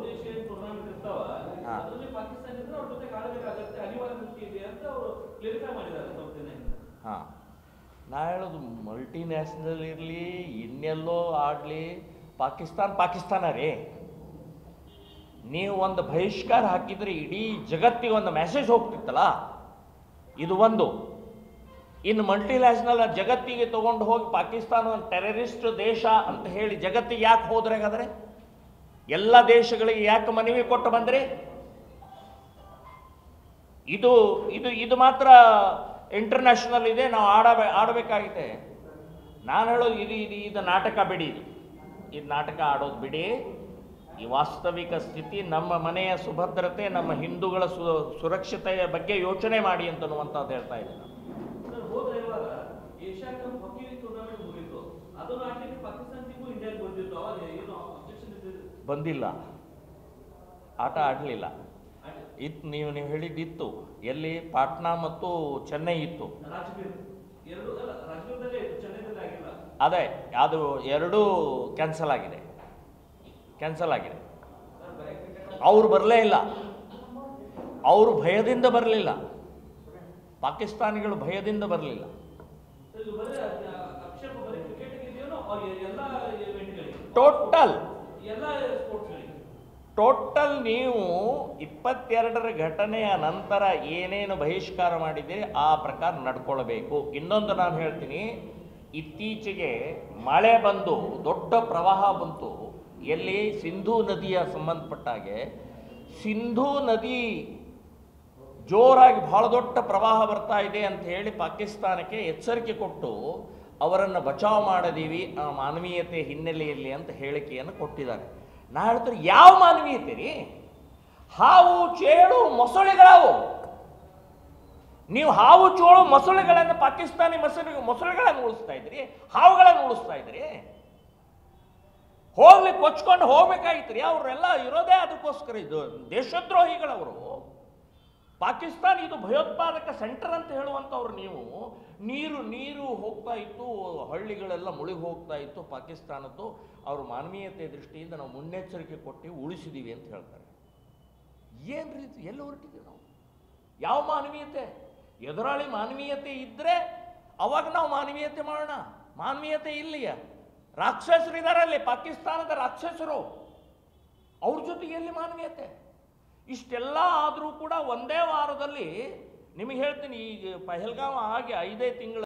ಬಹುದೇಶೀಯ tournament ಇರ್ತಾವ ಅದರಲ್ಲಿ ಪಾಕಿಸ್ತಾನ ಇದ್ರೆ ಅವ್ರ ಜೊತೆ ಆಡಬೇಕಾಗತ್ತೆ ಅನಿವಾರ್ಯತೆ ಇದೆ ಅಂತ ಅವರು ಕ್ಲಿಯರಿಫೈ ಮಾಡಿದ್ದಾರೆ ಸ್ವಲ್ಪ ದಿನ. ಹಾಂ, ನಾ ಹೇಳೋದು ಮಲ್ಟಿ ನ್ಯಾಷನಲ್ ಇರಲಿ ಇನ್ನೆಲ್ಲೋ ಆಡಲಿ ಪಾಕಿಸ್ತಾನ ರೀ. ನೀವು ಒಂದು ಬಹಿಷ್ಕಾರ ಹಾಕಿದರೆ ಇಡೀ ಜಗತ್ತಿಗೆ ಒಂದು ಮೆಸೇಜ್ ಹೋಗ್ತಿತ್ತಲ್ಲ, ಇದು ಒಂದು. ಇನ್ನು ಮಲ್ಟಿ ನ್ಯಾಷನಲ್ ಜಗತ್ತಿಗೆ ತಗೊಂಡು ಹೋಗಿ ಪಾಕಿಸ್ತಾನ ಒಂದು ಟೆರರಿಸ್ಟ್ ದೇಶ ಅಂತ ಹೇಳಿ ಜಗತ್ತಿಗೆ ಯಾಕೆ ಹೋದ್ರೆ? ಹಾಗಾದರೆ ಎಲ್ಲ ದೇಶಗಳಿಗೆ ಯಾಕೆ ಮನವಿ ಕೊಟ್ಟು ಬಂದ್ರಿ? ಇದು ಇದು ಇದು ಮಾತ್ರ ಇಂಟರ್ನ್ಯಾಷನಲ್ ಇದೆ, ನಾವು ಆಡಬೇಕಾಗಿದೆ. ನಾನು ಹೇಳೋದು ಇದು ನಾಟಕ ಬಿಡಿ, ಇದು ನಾಟಕ ಆಡೋದು ಬಿಡಿ. ಈ ವಾಸ್ತವಿಕ ಸ್ಥಿತಿ, ನಮ್ಮ ಮನೆಯ ಸುಭದ್ರತೆ, ನಮ್ಮ ಹಿಂದೂಗಳ ಸುರಕ್ಷತೆಯ ಬಗ್ಗೆ ಯೋಚನೆ ಮಾಡಿ ಅಂತನ್ನುವಂಥದ್ದು ಹೇಳ್ತಾ ಇದ್ದೀನಿ. ಬಂದಿಲ್ಲ, ಆಟ ಆಡಲಿಲ್ಲ. ಇತ್ತು, ನೀವು ಹೇಳಿದ್ದಿತ್ತು. ಎಲ್ಲಿ? ಪಾಟ್ನಾ ಮತ್ತು ಚೆನ್ನೈ ಇತ್ತು. ಅದೇ, ಅದು ಎರಡೂ ಕ್ಯಾನ್ಸಲ್ ಆಗಿದೆ. ಅವ್ರು ಬರಲೇ ಇಲ್ಲ, ಅವರು ಭಯದಿಂದ ಬರಲಿಲ್ಲ, ಪಾಕಿಸ್ತಾನಿಗಳು ಭಯದಿಂದ ಬರಲಿಲ್ಲ. ಟೋಟಲ್ ನೀವು 22ರ ಘಟನೆಯ ನಂತರ ಏನೇನು ಬಹಿಷ್ಕಾರ ಮಾಡಿದ್ದೀರಿ ಆ ಪ್ರಕಾರ ನಡ್ಕೊಳ್ಬೇಕು. ಇನ್ನೊಂದು ನಾನು ಹೇಳ್ತೀನಿ, ಇತ್ತೀಚೆಗೆ ಮಳೆ ಬಂದು ದೊಡ್ಡ ಪ್ರವಾಹ ಬಂತು. ಎಲ್ಲಿ? ಸಿಂಧೂ ನದಿಯ ಸಂಬಂಧಪಟ್ಟಾಗೆ ಸಿಂಧೂ ನದಿ ಜೋರಾಗಿ ಬಹಳ ದೊಡ್ಡ ಪ್ರವಾಹ ಬರ್ತಾ ಇದೆ ಅಂತ ಹೇಳಿ ಪಾಕಿಸ್ತಾನಕ್ಕೆ ಎಚ್ಚರಿಕೆ ಕೊಟ್ಟು ಅವರನ್ನು ಬಚಾವ್ ಮಾಡಿದೀವಿ ಆ ಮಾನವೀಯತೆ ಹಿನ್ನೆಲೆಯಲ್ಲಿ ಅಂತ ಹೇಳಿಕೆಯನ್ನು ಕೊಟ್ಟಿದ್ದಾರೆ. ನಾ ಹೇಳ್ತಾರೆ, ಯಾವ ಮಾನವೀಯತೆ ರೀ? ಹಾವು ಚೇಳು ಮೊಸಳೆಗಳವು. ನೀವು ಹಾವು ಚೋಳು ಮೊಸಳೆಗಳನ್ನು, ಪಾಕಿಸ್ತಾನಿ ಮೊಸಳೆಗಳನ್ನು ಉಳಿಸ್ತಾ ಇದ್ರಿ, ಹಾವುಗಳನ್ನು ಉಳಿಸ್ತಾ ಇದ್ರಿ. ಹೋಗ್ಲಿಕ್ಕೆ ಕೊಚ್ಕೊಂಡು ಹೋಗ್ಬೇಕಾಗಿತ್ತು ರೀ. ಅವರೆಲ್ಲ ಇರೋದೇ ಅದಕ್ಕೋಸ್ಕರ. ಇದು ದೇಶದ್ರೋಹಿಗಳವರು. ಪಾಕಿಸ್ತಾನ ಇದು ಭಯೋತ್ಪಾದಕ ಸೆಂಟರ್ ಅಂತ ಹೇಳುವಂಥವ್ರು. ನೀವು ನೀರು ಹೋಗ್ತಾ ಇತ್ತು, ಹಳ್ಳಿಗಳೆಲ್ಲ ಮುಳುಗಿ ಹೋಗ್ತಾ ಇತ್ತು ಪಾಕಿಸ್ತಾನದ್ದು. ಅವರು ಮಾನವೀಯತೆ ದೃಷ್ಟಿಯಿಂದ ನಾವು ಮುನ್ನೆಚ್ಚರಿಕೆ ಕೊಟ್ಟು ಉಳಿಸಿದ್ದೀವಿ ಅಂತ ಹೇಳ್ತಾರೆ. ಏನು ರೀತಿ? ಎಲ್ಲಿ ಹೊರಟಿದ್ದೀವಿ ನಾವು? ಯಾವ ಮಾನವೀಯತೆ? ಎದುರಾಳಿ ಮಾನವೀಯತೆ ಇದ್ದರೆ ಅವಾಗ ನಾವು ಮಾನವೀಯತೆ ಮಾಡೋಣ. ಮಾನವೀಯತೆ ಇಲ್ಲಿಯ ರಾಕ್ಷಸರಿದಾರಲ್ಲಿ, ಪಾಕಿಸ್ತಾನದ ರಾಕ್ಷಸರು, ಅವ್ರ ಜೊತೆಗೆ ಎಲ್ಲಿ ಮಾನವೀಯತೆ? ಇಷ್ಟೆಲ್ಲ ಆದರೂ ಕೂಡ ಒಂದೇ ವಾರದಲ್ಲಿ ನಿಮಗೆ ಹೇಳ್ತೀನಿ, ಈಗ ಪಹಲ್ಗಾಮ್ ಆಗಿ 5 ತಿಂಗಳು